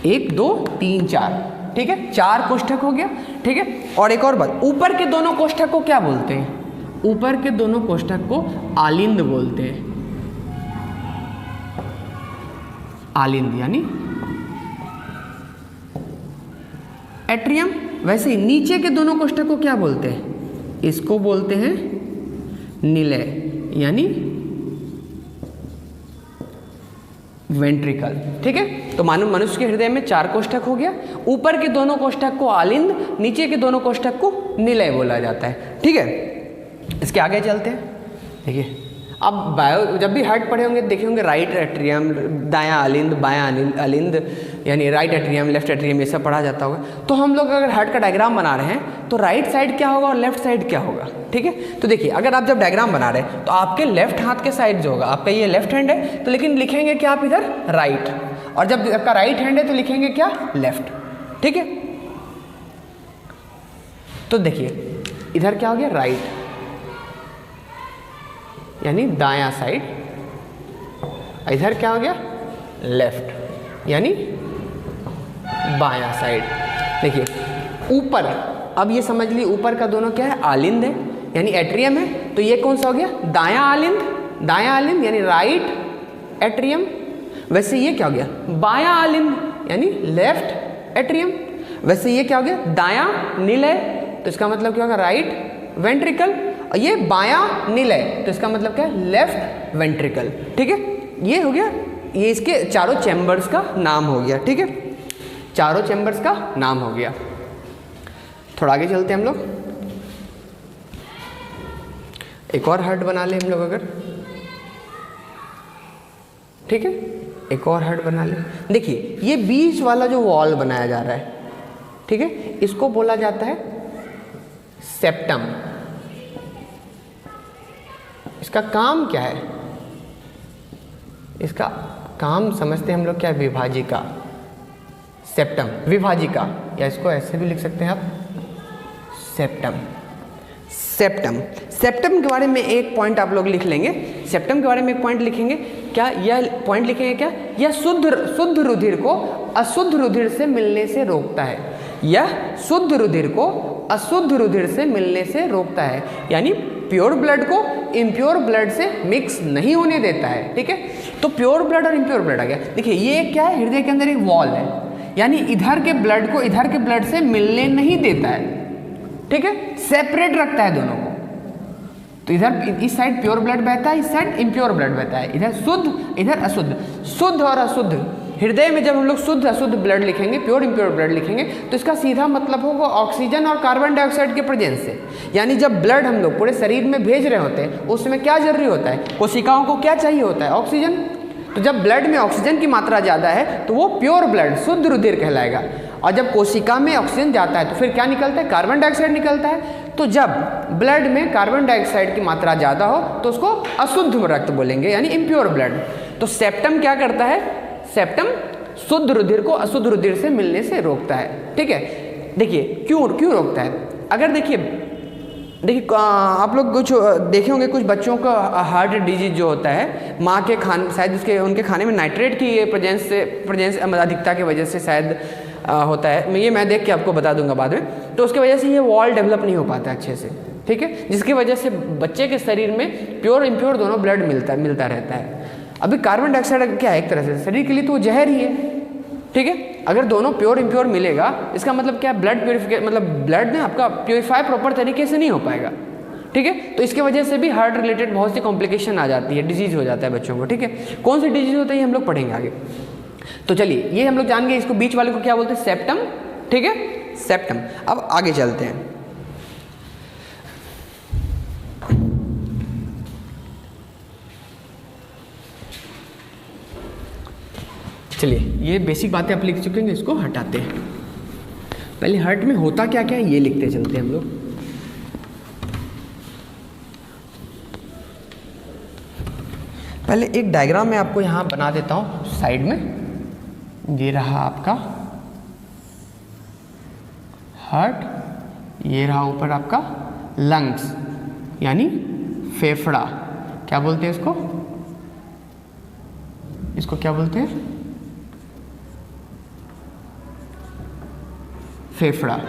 1 2 3 4। ठीक है, 4 कोष्ठक हो गया। ठीक है, और एक और बात, ऊपर के दोनों कोष्ठक को क्या बोलते हैं? ऊपर के दोनों कोष्ठक को आलिंद बोलते हैं। आलिंद यानी एट्रियम। वैसे ही नीचे के दोनों कोष्ठक को क्या बोलते हैं? इसको बोलते हैं निलय यानी वेंट्रिकल। ठीक है, तो मानव मनुष्य के हृदय में 4 कोष्ठक हो गया। ऊपर के दोनों कोष्ठक को आलिंद, नीचे के दोनों कोष्ठक को निलय बोला जाता है। ठीक है, इसके आगे चलते हैं। देखिए, अब बायो जब भी हार्ट पढ़े होंगे देखे होंगे राइट एट्रियम, दायां अलिंद, बायां अलिंद, यानी राइट एट्रियम, लेफ्ट एट्रियम, ये सब पढ़ा जाता होगा। तो हम लोग अगर हार्ट का डायग्राम बना रहे हैं तो राइट साइड क्या होगा और लेफ्ट साइड क्या होगा, ठीक है। तो देखिए अगर आप जब डायग्राम बना रहे हैं तो आपके लेफ्ट हाथ के साइड जो होगा, आपका ये लेफ्ट हैंड है तो लेकिन लिखेंगे क्या आप इधर राइट, और जब आपका राइट हैंड है तो लिखेंगे क्या लेफ्ट, ठीक है। तो देखिए इधर क्या हो गया राइट, यानी दायां साइड, इधर क्या हो गया लेफ्ट, यानी बायां साइड। देखिए ऊपर, अब ये समझ ली ऊपर का दोनों क्या है आलिंद है, यानी एट्रियम है, तो ये कौन सा हो गया दायां आलिंद, दायां आलिंद यानी राइट एट्रियम। वैसे ये क्या हो गया बायां आलिंद, यानी लेफ्ट एट्रियम। वैसे ये क्या हो गया दायां निलय, तो इसका मतलब क्या होगा राइट वेंट्रिकल, और ये बायां निलय तो इसका मतलब क्या है लेफ्ट वेंट्रिकल, ठीक है। ये हो गया, ये इसके चारों चैम्बर्स का नाम हो गया, ठीक है, चारों चैम्बर्स का नाम हो गया। थोड़ा आगे चलते हैं हम लोग, एक और हार्ट बना ले हम लोग अगर, ठीक है, एक और हार्ट बना ले। देखिए ये बीच वाला जो वॉल बनाया जा रहा है, ठीक है, इसको बोला जाता है सेप्टम। इसका काम क्या है, इसका काम समझते हैं हम लोग क्या है विभाजिका, सेप्टम विभाजिका, या इसको ऐसे भी लिख सकते हैं आप सेप्टम। सेप्टम, सेप्टम के बारे में एक पॉइंट आप लोग लिख लेंगे, सेप्टम के बारे में एक पॉइंट लिखेंगे, क्या यह पॉइंट लिखेंगे क्या, यह शुद्ध रुधिर को अशुद्ध रुधिर से मिलने से रोकता है, यह शुद्ध रुधिर को अशुद्ध रुधिर से मिलने से रोकता है, यानी प्योर ब्लड को इम्प्योर ब्लड से मिक्स नहीं होने देता है, ठीक है। तो प्योर ब्लड और इम्प्योर ब्लड आ गया। देखिए ये क्या है, हृदय के अंदर एक वॉल है, यानी इधर के ब्लड को इधर के ब्लड से मिलने नहीं देता है, ठीक है, सेपरेट रखता है दोनों को। तो इधर इस साइड प्योर ब्लड बहता है, इस साइड इम्प्योर ब्लड बहता है, इधर शुद्ध इधर अशुद्ध। शुद्ध और अशुद्ध, हृदय में जब हम लोग शुद्ध अशुद्ध ब्लड लिखेंगे, प्योर इम्प्योर ब्लड लिखेंगे, तो इसका सीधा मतलब होगा ऑक्सीजन और कार्बन डाइऑक्साइड के प्रेजेंस से। यानी जब ब्लड हम लोग पूरे शरीर में भेज रहे होते हैं उस समय क्या जरूरी होता है, कोशिकाओं को क्या चाहिए होता है ऑक्सीजन। तो जब ब्लड में ऑक्सीजन की मात्रा ज़्यादा है तो वो प्योर ब्लड शुद्ध रुधिर कहलाएगा, और जब कोशिका में ऑक्सीजन जाता है तो फिर क्या निकलता है कार्बन डाइऑक्साइड निकलता है। तो जब ब्लड में कार्बन डाइऑक्साइड की मात्रा ज़्यादा हो तो उसको अशुद्ध रक्त बोलेंगे, यानी इम्प्योर ब्लड। तो सेप्टम क्या करता है, सेप्टम शुद्ध रुधिर को अशुद्ध रुधिर से मिलने से रोकता है, ठीक है। देखिए क्यों रोकता है, अगर देखिए आप लोग कुछ देखे होंगे, कुछ बच्चों का हार्ट डिजीज जो होता है माँ के खाने, शायद उनके खाने में नाइट्रेट की प्रेजेंस अधिकता की वजह से शायद होता है, मैं देख के आपको बता दूंगा बाद में। तो उसकी वजह से ये वॉल डेवलप नहीं हो पाता अच्छे से, ठीक है, जिसकी वजह से बच्चे के शरीर में प्योर इम्प्योर दोनों ब्लड मिलता रहता है। अभी कार्बन डाइऑक्साइड क्या है, एक तरह से शरीर के लिए तो वो जहर ही है, ठीक है। अगर दोनों प्योर इम्प्योर मिलेगा इसका मतलब क्या, ब्लड प्योरीफिकेशन, मतलब ब्लड ना आपका प्योरीफाई प्रॉपर तरीके से नहीं हो पाएगा, ठीक है। तो इसके वजह से भी हार्ट रिलेटेड बहुत सी कॉम्प्लिकेशन आ जाती है, डिजीज हो जाता है बच्चों को, ठीक है। कौन सी डिजीज होता है ये हम लोग पढ़ेंगे आगे। तो चलिए ये हम लोग जान गए, इसको बीच वाले को क्या बोलते हैं सेप्टम, ठीक है, सेप्टम। अब आगे चलते हैं, चलिए ये बेसिक बातें आप लिख चुके हैं, इसको हटाते हैं। पहले हार्ट में होता क्या क्या है ये लिखते चलते हैं हम लोग। पहले एक डायग्राम मैं आपको यहाँ बना देता हूँ साइड में। ये रहा आपका हार्ट, ये रहा ऊपर आपका लंग्स यानी फेफड़ा, क्या बोलते हैं इसको, इसको क्या बोलते हैं फेफड़ा,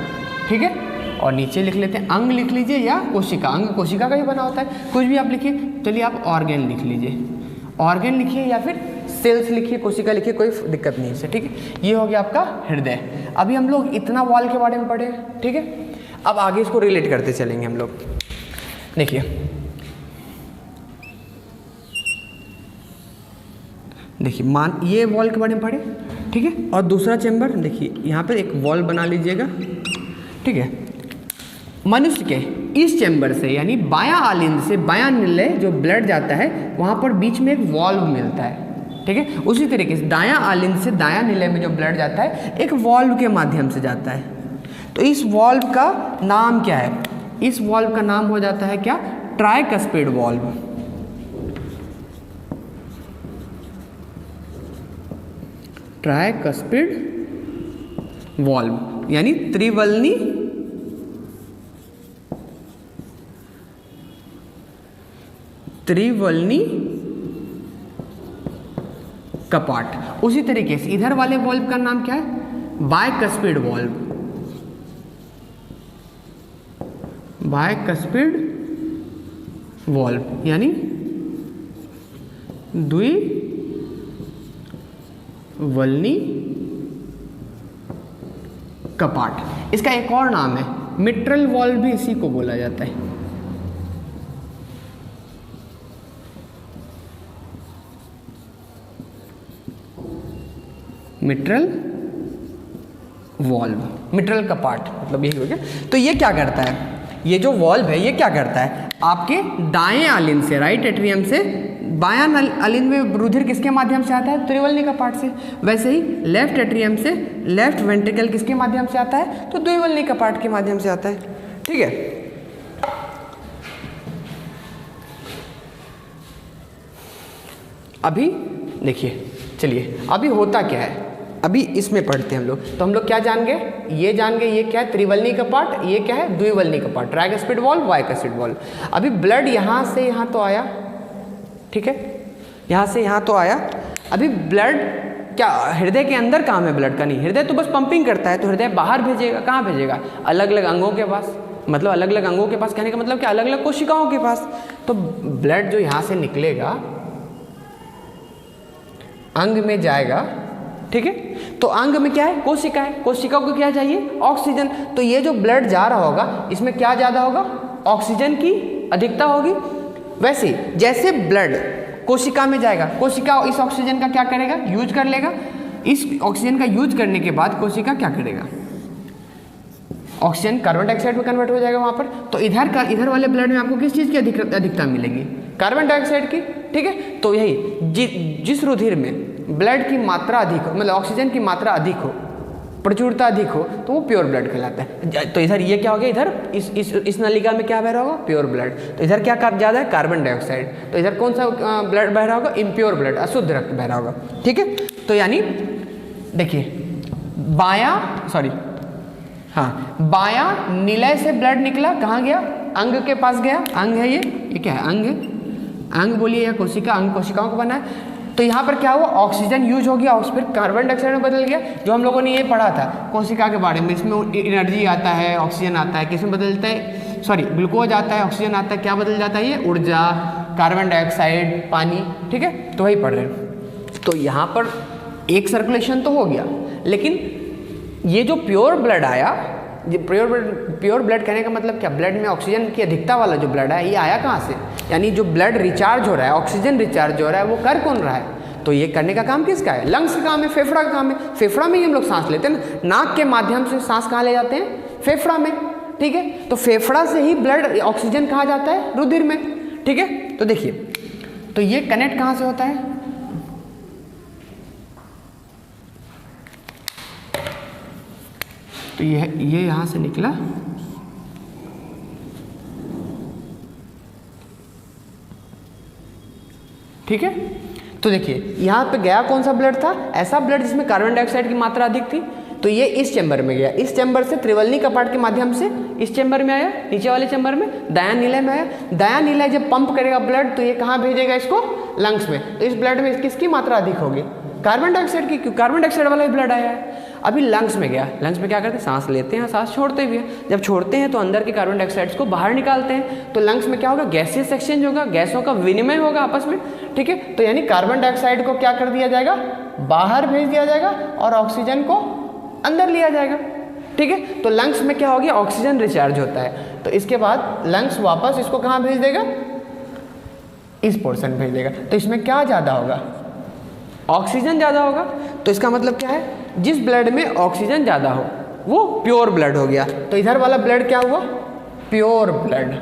ठीक है। और नीचे लिख लेते हैं अंग, लिख लीजिए, या कोशिका, अंग कोशिका का ही बना होता है, कुछ भी आप लिखिए। चलिए आप ऑर्गेन लिख लीजिए, ऑर्गेन लिखिए या फिर सेल्स लिखिए, कोशिका लिखिए, कोई दिक्कत नहीं है, ठीक है। ये हो गया आपका हृदय। अभी हम लोग इतना वॉल के बारे में पढ़े, ठीक है। अब आगे इसको रिलेट करते चलेंगे हम लोग। देखिए मान ये वॉल के बारे में पढ़े, ठीक है। और दूसरा चैम्बर देखिए यहाँ पर एक वॉल बना लीजिएगा, ठीक है। मनुष्य के इस चैम्बर से यानी बायां आलिंद से बायां निलय जो ब्लड जाता है वहाँ पर बीच में एक वॉल्व मिलता है, ठीक है। उसी तरीके से दायां आलिंद से दायां निलय में जो ब्लड जाता है एक वॉल्व के माध्यम से जाता है। तो इस वॉल्व का नाम क्या है? इस वॉल्व का नाम हो जाता है क्या? Tricuspid valve. ट्राइकस्पिड वॉल्व यानी त्रिवलनी कपाट। उसी तरीके से इधर वाले वॉल्व का नाम क्या है? Bicuspid valve. बाइकस्पिड वॉल्व यानी द्विवल्नी कपाट। इसका एक और नाम है मिट्रल वॉल्व, भी इसी को बोला जाता है। मिट्रल वॉल्व, मिट्रल कपाट मतलब यही हो गया। तो ये क्या करता है? ये जो वॉल्व है ये क्या करता है? आपके दाएं आलिंद से, राइट एट्रियम से बायां आलिंद में रुधिर किसके माध्यम से आता है? त्रिवल्नी कपाट से। वैसे ही लेफ्ट एट्रियम से लेफ्ट वेंट्रिकल किसके माध्यम से आता है? तो द्विवल्नी कपाट के माध्यम से आता है, ठीक है। अभी देखिए, चलिए अभी होता क्या है, अभी इसमें पढ़ते हैं हम लोग। तो हम लोग क्या जान गए? ये जान गए ये क्या है? त्रिवल्नी कपाट। ये क्या है? द्विवल्नी कपाट। Tricuspid valve, bicuspid valve. अभी ब्लड यहाँ से यहाँ तो आया, ठीक है, यहाँ से यहाँ तो आया। अभी ब्लड क्या हृदय के अंदर काम है ब्लड का? नहीं, हृदय तो बस पंपिंग करता है। तो हृदय बाहर भेजेगा, कहाँ भेजेगा? अलग अलग अंगों के पास। मतलब अलग अलग अंगों के पास कहने का मतलब क्या? अलग अलग कोशिकाओं के पास। तो ब्लड जो यहाँ से निकलेगा अंग में जाएगा, ठीक है। तो अंग में क्या है? कोशिका है। कोशिका को क्या चाहिए? ऑक्सीजन। तो ये जो ब्लड जा रहा होगा इसमें क्या ज़्यादा होगा? ऑक्सीजन की अधिकता होगी। वैसे जैसे ब्लड कोशिका में जाएगा, कोशिका इस ऑक्सीजन का क्या करेगा? यूज कर लेगा। इस ऑक्सीजन का यूज करने के बाद कोशिका क्या करेगा? ऑक्सीजन कार्बन डाइऑक्साइड में कन्वर्ट हो जाएगा वहाँ पर। तो इधर वाले ब्लड में आपको किस चीज़ की अधिकता मिलेगी? कार्बन डाइऑक्साइड की, ठीक है। तो यही जिस रुधिर में ब्लड की मात्रा अधिक हो, मतलब ऑक्सीजन की मात्रा अधिक हो, प्रचुरता अधिक हो, तो वो प्योर ब्लड कहलाता है। तो इधर ये क्या हो गया? इधर इस नलिका में क्या बह रहा होगा? Pure blood. तो इधर क्या ज़्यादा है? Carbon dioxide. तो इधर कौन सा ब्लड बह रहा होगा? इम्प्योर ब्लड, अशुद्ध रक्त बह रहा होगा, ठीक है। तो यानी देखिए बायां निलय से ब्लड निकला, कहाँ गया? अंग के पास गया। अंग है ये क्या है? अंग है। अंग बोलिए या कोशिका, अंग कोशिकाओं को बना है। तो यहाँ पर क्या हुआ? ऑक्सीजन यूज हो गया, फिर कार्बन डाइऑक्साइड में बदल गया। जो हम लोगों ने ये पढ़ा था कोशिका के बारे में, इसमें एनर्जी आता है, ऑक्सीजन आता है, किसमें बदलता है? सॉरी, ग्लूकोज आता है, ऑक्सीजन आता है, क्या बदल जाता है? ये ऊर्जा, कार्बन डाइऑक्साइड, पानी, ठीक है। तो वही पढ़ रहे हैं। तो यहाँ पर एक सर्कुलेशन तो हो गया, लेकिन ये जो प्योर ब्लड आया, प्योर ब्लड कहने का मतलब क्या? ब्लड में ऑक्सीजन की अधिकता वाला जो ब्लड है ये आया कहाँ से? यानी जो ब्लड रिचार्ज हो रहा है, ऑक्सीजन रिचार्ज हो रहा है, वो कर कौन रहा है? तो ये करने का काम किसका है? लंग्स का काम है, फेफड़ा का काम है। फेफड़ा में ही हम लोग सांस लेते हैं ना। नाक के माध्यम से सांस कहाँ ले जाते हैं? फेफड़ा में, ठीक है। तो फेफड़ा से ही ब्लड ऑक्सीजन कहाँ जाता है? रुधिर में, ठीक है। तो देखिए, तो ये कनेक्ट कहाँ से होता है? तो ये यहाँ से निकला, ठीक है। तो देखिए यहाँ पे गया कौन सा ब्लड था? ऐसा ब्लड जिसमें कार्बन डाइऑक्साइड की मात्रा अधिक थी। तो ये इस चैम्बर में गया, इस चैम्बर से त्रिवल्नी कपाट के माध्यम से इस चैम्बर में आया, नीचे वाले चैम्बर में दायां निलय में आया। दायां निलय जब पंप करेगा ब्लड तो ये कहाँ भेजेगा? इसको लंग्स में। तो इस ब्लड में किसकी मात्रा अधिक होगी? कार्बन डाइऑक्साइड की, क्योंकि कार्बन डाइऑक्साइड वाला ही ब्लड आया है। अभी लंग्स में गया, लंग्स में क्या करते हैं? सांस लेते हैं, सांस छोड़ते भी हैं। जब छोड़ते हैं तो अंदर के कार्बन डाइऑक्साइड्स को बाहर निकालते हैं। तो लंग्स में क्या होगा? गैसेस एक्सचेंज होगा, गैसों का विनिमय होगा आपस में, ठीक है। तो यानी कार्बन डाइऑक्साइड को क्या कर दिया जाएगा? बाहर भेज दिया जाएगा और ऑक्सीजन को अंदर लिया जाएगा, ठीक है। तो लंग्स में क्या हो गया? ऑक्सीजन रिचार्ज होता है। तो इसके बाद लंग्स वापस इसको कहाँ भेज देगा? इस पोर्शन भेज देगा। तो इसमें क्या ज़्यादा होगा? ऑक्सीजन ज़्यादा होगा। तो इसका मतलब क्या है? जिस ब्लड में ऑक्सीजन ज़्यादा हो वो प्योर ब्लड हो गया। तो इधर वाला ब्लड क्या हुआ? प्योर ब्लड,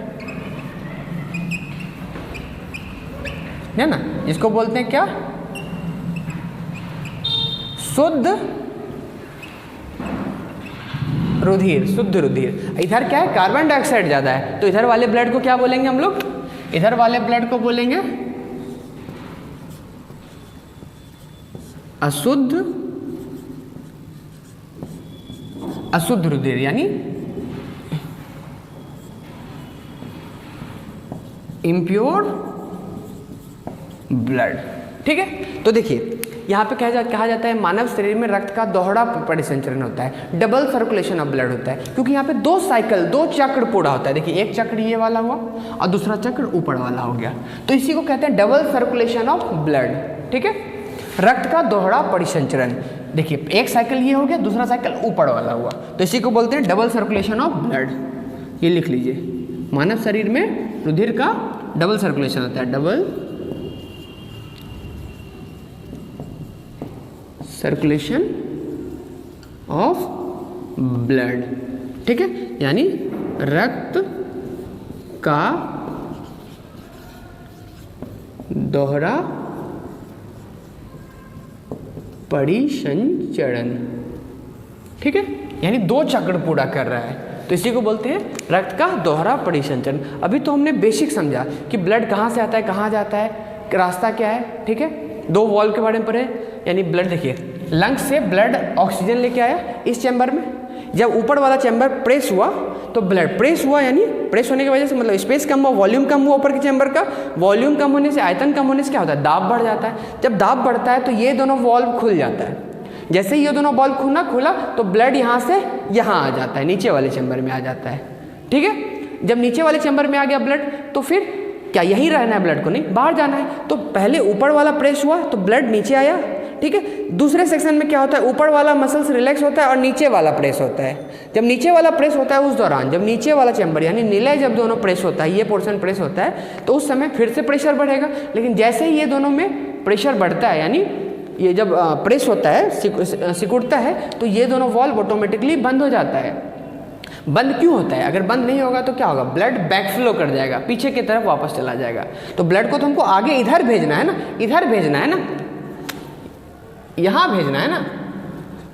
है ना, जिसको बोलते हैं क्या, शुद्ध रुधिर, शुद्ध रुधिर। इधर क्या है, कार्बन डाइऑक्साइड ज़्यादा है, तो इधर वाले ब्लड को क्या बोलेंगे हम लोग, इधर वाले ब्लड को बोलेंगे अशुद्ध, अशुद्ध रुधिर यानी इम्प्योर ब्लड। ठीक है, तो देखिए यहाँ पे कहा जाता है मानव शरीर में रक्त का दोहरा परिसंचरण होता है, डबल सर्कुलेशन ऑफ ब्लड होता है, क्योंकि यहाँ पे दो साइकिल, दो चक्र पूरा होता है। देखिए एक चक्र ये वाला हुआ और दूसरा चक्र ऊपर वाला हो गया, तो इसी को कहते हैं डबल सर्कुलेशन ऑफ ब्लड। ठीक है, रक्त का दोहरा परिसंचरण। देखिए एक साइकिल ये हो गया, दूसरा साइकिल ऊपर वाला हुआ, तो इसी को बोलते हैं डबल सर्कुलेशन ऑफ ब्लड। ये लिख लीजिए, मानव शरीर में रुधिर का डबल सर्कुलेशन होता है, डबल सर्कुलेशन ऑफ ब्लड। ठीक है, यानी रक्त का दोहरा परिसंचरण। ठीक है, यानी दो चक्र पूरा कर रहा है, तो इसी को बोलते हैं रक्त का दोहरा परिसंचरण। अभी तो हमने बेसिक समझा कि ब्लड कहाँ से आता है, कहाँ जाता है, रास्ता क्या है। ठीक है, दो वॉल्व के बारे में पढ़े, यानी ब्लड देखिए, लंग्स से ब्लड ऑक्सीजन लेके आया इस चैम्बर में, जब ऊपर वाला चैम्बर प्रेस हुआ तो ब्लड प्रेस हुआ, यानी प्रेस होने की वजह से मतलब स्पेस कम हुआ, वॉल्यूम कम हुआ ऊपर के चैम्बर का, वॉल्यूम कम होने से, आयतन कम होने से क्या होता है, दाब बढ़ जाता है। जब दाब बढ़ता है तो ये दोनों वॉल्व खुल जाता है, जैसे ही ये दोनों वॉल्व खुला तो ब्लड यहाँ से यहाँ आ जाता है, नीचे वाले चैम्बर में आ जाता है। ठीक है, जब नीचे वाले चैम्बर में आ गया ब्लड, तो फिर क्या यहीं रहना है ब्लड को, नहीं बाहर जाना है। तो पहले ऊपर वाला प्रेस हुआ तो ब्लड नीचे आया। ठीक है, दूसरे सेक्शन में क्या होता है, ऊपर वाला मसल्स रिलैक्स होता है और नीचे वाला प्रेस होता है। जब नीचे वाला प्रेस होता है उस दौरान, जब नीचे वाला चैम्बर यानी निलय जब दोनों प्रेस होता है, ये पोर्शन प्रेस होता है, तो उस समय फिर से प्रेशर बढ़ेगा। लेकिन जैसे ही ये दोनों में प्रेशर बढ़ता है, यानी ये जब प्रेस होता है, सिकुड़ता है, तो ये दोनों वॉल्व ऑटोमेटिकली बंद हो जाता है। बंद क्यों होता है, अगर बंद नहीं होगा तो क्या होगा, ब्लड बैकफ्लो कर जाएगा, पीछे की तरफ वापस चला जाएगा। तो ब्लड को तो हमको आगे इधर भेजना है ना, इधर भेजना है ना, यहाँ भेजना है ना।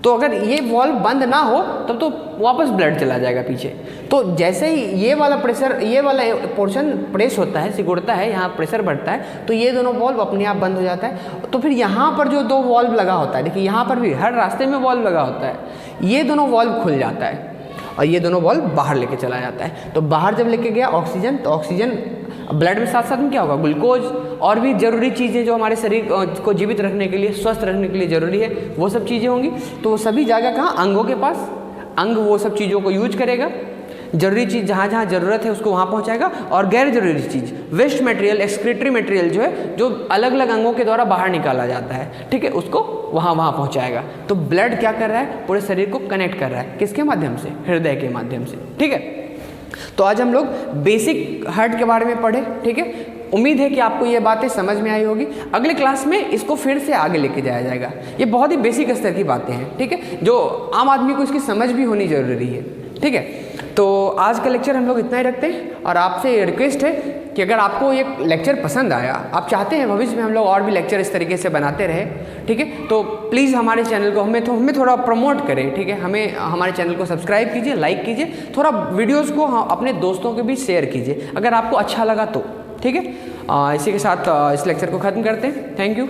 तो अगर ये वॉल्व बंद ना हो तब तो वापस ब्लड चला जाएगा पीछे। तो जैसे ही ये वाला प्रेशर, ये वाला पोर्शन प्रेस होता है, सिकुड़ता है, यहाँ प्रेशर बढ़ता है, तो ये दोनों वॉल्व अपने आप बंद हो जाता है। तो फिर यहाँ पर जो दो वॉल्व लगा होता है, देखिए यहाँ पर भी हर रास्ते में वॉल्व लगा होता है, ये दोनों वॉल्व खुल जाता है और ये दोनों वॉल्व बाहर लेके चला जाता है। तो बाहर जब लेके गया ऑक्सीजन, तो ऑक्सीजन ब्लड में साथ साथ में क्या होगा, ग्लूकोज और भी जरूरी चीज़ें जो हमारे शरीर को जीवित रखने के लिए, स्वस्थ रखने के लिए जरूरी है, वो सब चीज़ें होंगी। तो वो सभी जगह कहाँ, अंगों के पास, अंग वो सब चीज़ों को यूज करेगा। जरूरी चीज़ जहाँ जहाँ ज़रूरत है उसको वहाँ पहुँचाएगा, और गैर जरूरी चीज़, वेस्ट मटेरियल, एक्सक्रीटरी मटेरियल जो है, जो अलग अलग अंगों के द्वारा बाहर निकाला जाता है, ठीक है, उसको वहाँ पहुँचाएगा। तो ब्लड क्या कर रहा है, पूरे शरीर को कनेक्ट कर रहा है, किसके माध्यम से, हृदय के माध्यम से। ठीक है, तो आज हम लोग बेसिक हार्ट के बारे में पढ़े। ठीक है, उम्मीद है कि आपको ये बातें समझ में आई होगी। अगले क्लास में इसको फिर से आगे लेके जाया जाएगा। ये बहुत ही बेसिक स्तर की बातें हैं, ठीक है, जो आम आदमी को इसकी समझ भी होनी जरूरी है। ठीक है, तो आज का लेक्चर हम लोग इतना ही रखते हैं, और आपसे रिक्वेस्ट है कि अगर आपको ये लेक्चर पसंद आया, आप चाहते हैं भविष्य में हम लोग और भी लेक्चर इस तरीके से बनाते रहे, ठीक है, तो प्लीज़ हमारे चैनल को हमें थोड़ा प्रमोट करें। ठीक है, हमें हमारे चैनल को सब्सक्राइब कीजिए, लाइक कीजिए, थोड़ा वीडियोज़ को अपने दोस्तों के भी शेयर कीजिए अगर आपको अच्छा लगा तो। ठीक है, इसी के साथ इस लेक्चर को ख़त्म करते हैं। Thank you.